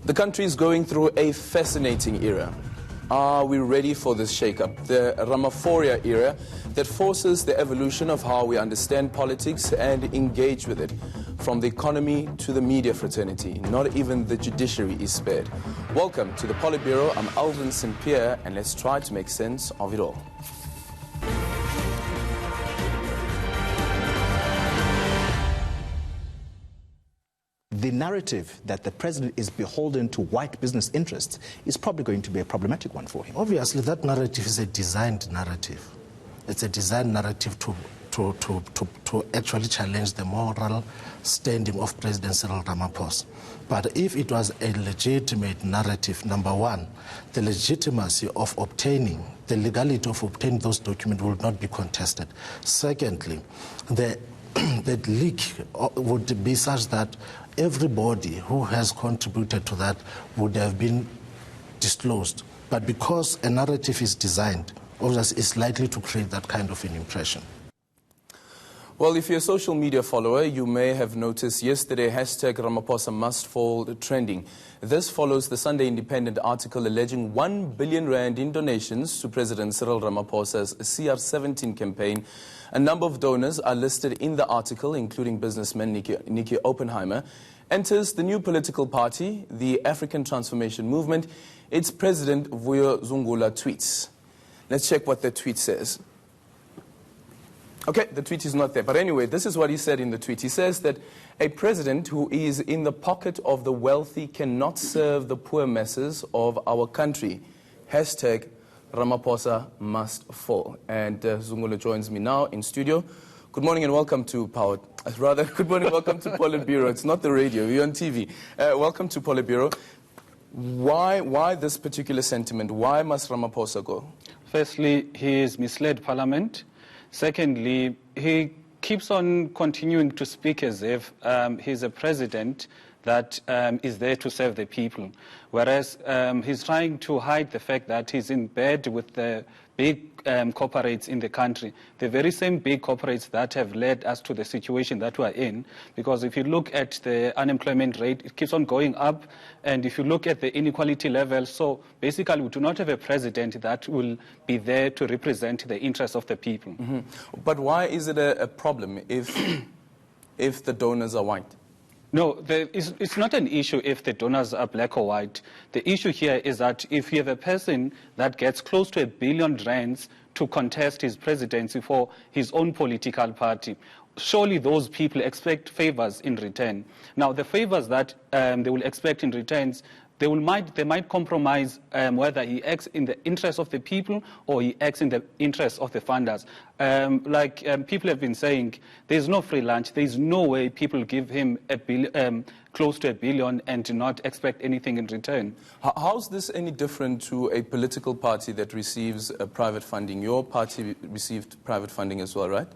The country is going through a fascinating era. Are we ready for this shake-up? The Ramaphosa era that forces the evolution of how we understand politics and engage with it. From the economy to the media fraternity, not even the judiciary is spared. Welcome to the PolitBureau. I'm Alvin St. Pierre, and let's try to make sense of it all. The narrative that the president is beholden to white business interests is probably going to be a problematic one for him. Obviously, that narrative is a designed narrative. It's a designed narrative to actually challenge the moral standing of President Cyril Ramaphosa. But if it was a legitimate narrative, number one, the legitimacy of obtaining, the legality of obtaining those documents will not be contested. Secondly, the leak would be such that everybody who has contributed to that would have been disclosed. But because a narrative is designed, obviously it's likely to create that kind of an impression. Well, if you're a social media follower, you may have noticed yesterday hashtag Ramaphosa must fall trending. This follows the Sunday Independent article alleging 1 billion rand in donations to President Cyril Ramaphosa's CR17 campaign. A number of donors are listed in the article, including businessman Nikki Oppenheimer. Enters the new political party, the African Transformation Movement. Its president, Vuyo Zungula, tweets. Let's check what the tweet says. Okay, the tweet is not there. But anyway, this is what he said in the tweet. He says that a president who is in the pocket of the wealthy cannot serve the poor masses of our country. Hashtag Ramaphosa must fall. And Zungula joins me now in studio. Good morning and welcome to good morning, welcome to PolitBureau. It's not the radio, you're on TV. Welcome to PolitBureau. Why this particular sentiment? Why must Ramaphosa go? Firstly, he has misled Parliament. Secondly, he keeps on continuing to speak as if he's a president that is there to serve the people, whereas he's trying to hide the fact that he's in bed with the big corporates in the country, the very same big corporates that have led us to the situation that we're in. Because if you look at the unemployment rate, it keeps on going up, and if you look at the inequality level, so basically we do not have a president that will be there to represent the interests of the people. Mm-hmm. But why is it a problem if the donors are white? No, it's not an issue if the donors are black or white. The issue here is that if you have a person that gets close to R1 billion to contest his presidency for his own political party, surely those people expect favors in return. Now, the favors that they will expect in returns, they might compromise whether he acts in the interest of the people or he acts in the interest of the funders. People have been saying, there's no free lunch. There's no way people give him close to R1 billion and do not expect anything in return. How's this any different to a political party that receives private funding? Your party received private funding as well, right?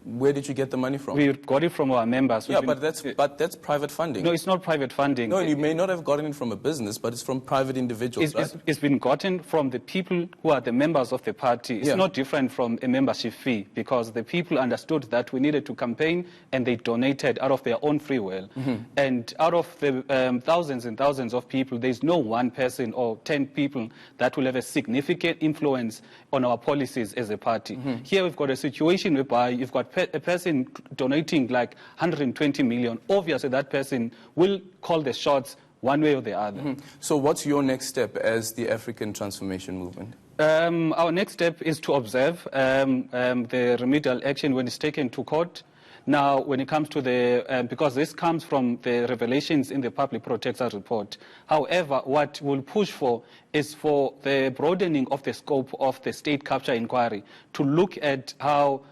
Where did you get the money from? We got it from our members. Yeah, but that's private funding. No, it's not private funding. No, you may not have gotten it from a business, but it's from private individuals, right? It's been gotten from the people who are the members of the party. It's not different from a membership fee, because the people understood that we needed to campaign and they donated out of their own free will. And out of the thousands and thousands of people, there's no one person or 10 people that will have a significant influence on our policies as a party. Here we've got a situation whereby you've got a person donating like 120 million. Obviously that person will call the shots one way or the other. So what's your next step as the African Transformation Movement? Our next step is to observe the remedial action when it's taken to court. Now, when it comes to because this comes from the revelations in the Public Protector Report. However, what we'll push for is for the broadening of the scope of the state capture inquiry to look at how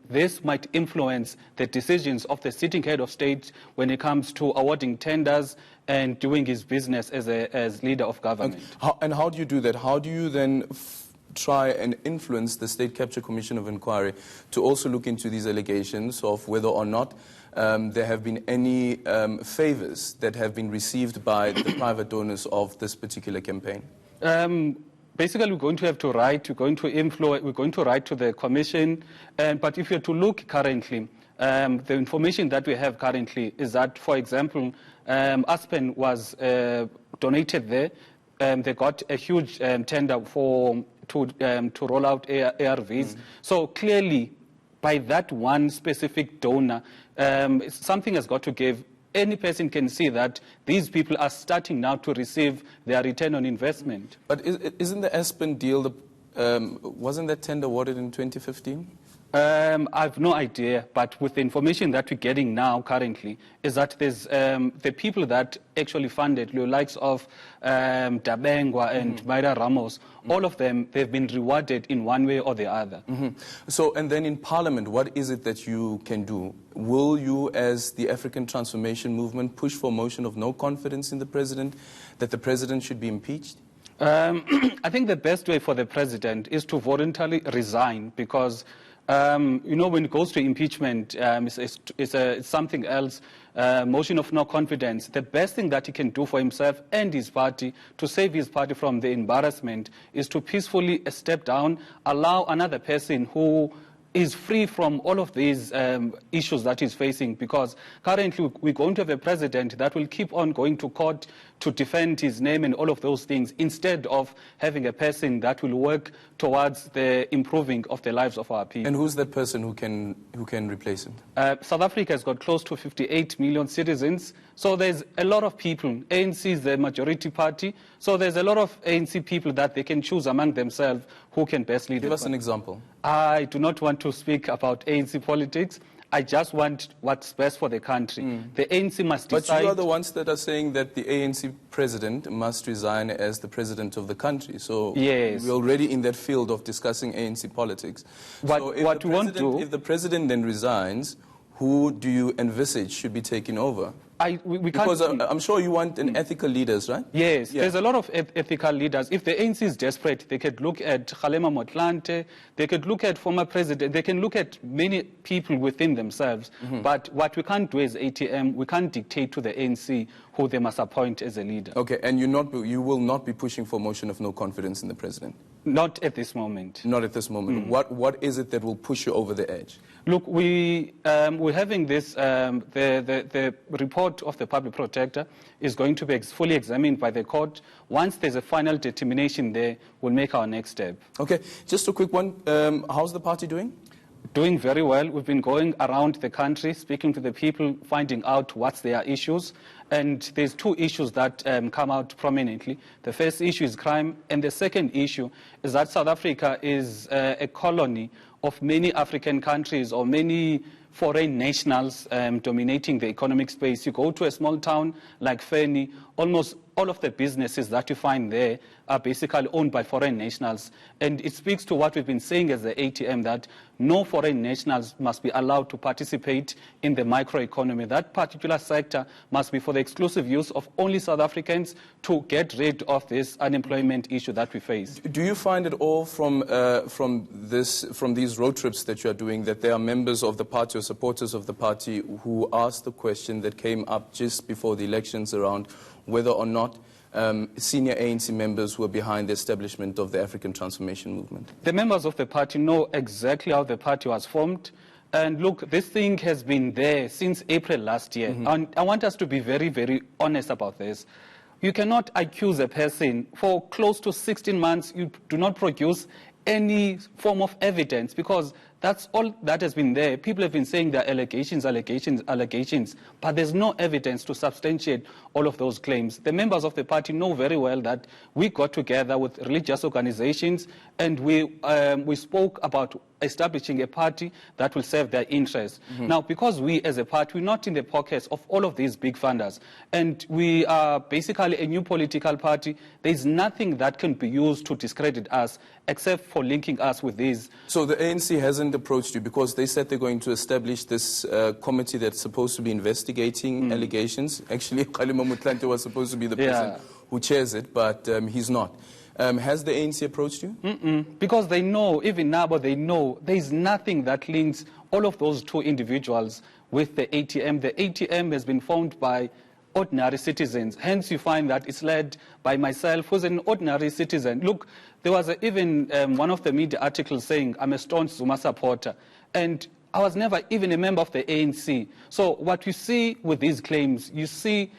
this might influence the decisions of the sitting head of state when it comes to awarding tenders and doing his business as leader of government. And how do you do that? How do you then try and influence the State Capture Commission of Inquiry to also look into these allegations of whether or not there have been any favors that have been received by the private donors of this particular campaign? Basically, we're going to have to write, we're going to write to the commission. But if you're to look currently, the information that we have currently is that, for example, Aspen was donated there. They got a huge tender to roll out ARVs. So clearly, by that one specific donor, something has got to give. Any person can see that these people are starting now to receive their return on investment. But isn't the Aspen deal, wasn't that tender awarded in 2015? I've no idea, but with the information that we're getting now currently is that there's the people that actually funded, the likes of Dabengwa and Mayra Ramos, all of them, they've been rewarded in one way or the other. So, and then in Parliament, what is it that you can do? Will you, as the African Transformation Movement, push for a motion of no confidence in the President, that the President should be impeached? I think the best way for the President is to voluntarily resign, because you know, when it goes to impeachment, it's something else, motion of no confidence. The best thing that he can do for himself and his party to save his party from the embarrassment is to peacefully step down, allow another person who is free from all of these issues that he's facing, because currently we're going to have a president that will keep on going to court to defend his name and all of those things, instead of having a person that will work towards the improving of the lives of our people. And who's that person who can replace him? South Africa has got close to 58 million citizens, so there's a lot of people. ANC is the majority party, so there's a lot of ANC people that they can choose among themselves who can best lead. Give us an example. I do not want to speak about ANC politics. I just want what's best for the country. The ANC must decide. But you are the ones that are saying that the ANC president must resign as the president of the country. So yes, we're already in that field of discussing ANC politics. What we won't do. If the president then resigns, who do you envisage should be taking over? We because can't, I'm sure you want an ethical leaders, right? Yes, yeah. There's a lot of ethical leaders. If the ANC is desperate, they could look at Kgalema Motlanthe, they could look at former president, they can look at many people within themselves. But what we can't do as ATM, we can't dictate to the ANC who they must appoint as a leader. Okay, and you will not be pushing for a motion of no confidence in the president? Not at this moment. Not at this moment. What is it that will push you over the edge? Look, we're having this, the report of the public protector is going to be fully examined by the court. Once there's a final determination there, we'll make our next step. Okay, just a quick one. How's the party doing? Doing very well. We've been going around the country, speaking to the people, finding out what's their issues. And there's two issues that come out prominently. The first issue is crime, and the second issue is that South Africa is a colony of many African countries or many foreign nationals dominating the economic space. You go to a small town like Feni, almost all of the businesses that you find there are basically owned by foreign nationals. And it speaks to what we've been saying as the ATM, that no foreign nationals must be allowed to participate in the microeconomy. That particular sector must be for the exclusive use of only South Africans to get rid of this unemployment issue that we face. Do you find it all from these road trips that you are doing that there are members of the party or supporters of the party who asked the question that came up just before the elections around whether or not senior ANC members were behind the establishment of the African Transformation Movement? The members of the party know exactly how the party was formed. And look, this thing has been there since April last year. And I want us to be very, very honest about this. You cannot accuse a person for close to 16 months. You do not produce any form of evidence, because that's all that has been there. People have been saying there are allegations, but there's no evidence to substantiate all of those claims. The members of the party know very well that we got together with religious organizations and we spoke about establishing a party that will serve their interests. Now, because we as a party, we're not in the pockets of all of these big funders, and we are basically a new political party, there's nothing that can be used to discredit us except for linking us with these. So the ANC hasn't approached you because they said they're going to establish this committee that's supposed to be investigating allegations. Actually, Kgalema Motlanthe was supposed to be the person who chairs it, but he's not. Has the ANC approached you? Because they know, even now, but they know there's nothing that links all of those two individuals with the ATM. The ATM has been formed by ordinary citizens. Hence, you find that it's led by myself, who's an ordinary citizen. Look, there was even one of the media articles saying, I'm a staunch Zuma supporter. And I was never even a member of the ANC. So what you see with these claims, you see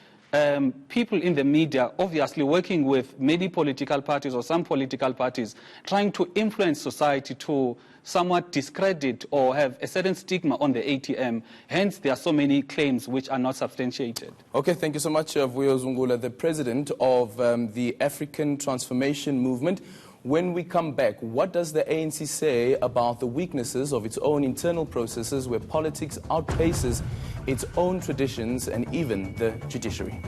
people in the media obviously working with many political parties or some political parties trying to influence society to somewhat discredit or have a certain stigma on the ATM. Hence, there are so many claims which are not substantiated. Okay, thank you so much, Vuyo Zungula, the president of the African Transformation Movement. When we come back, what does the ANC say about the weaknesses of its own internal processes where politics outpaces its own traditions and even the judiciary?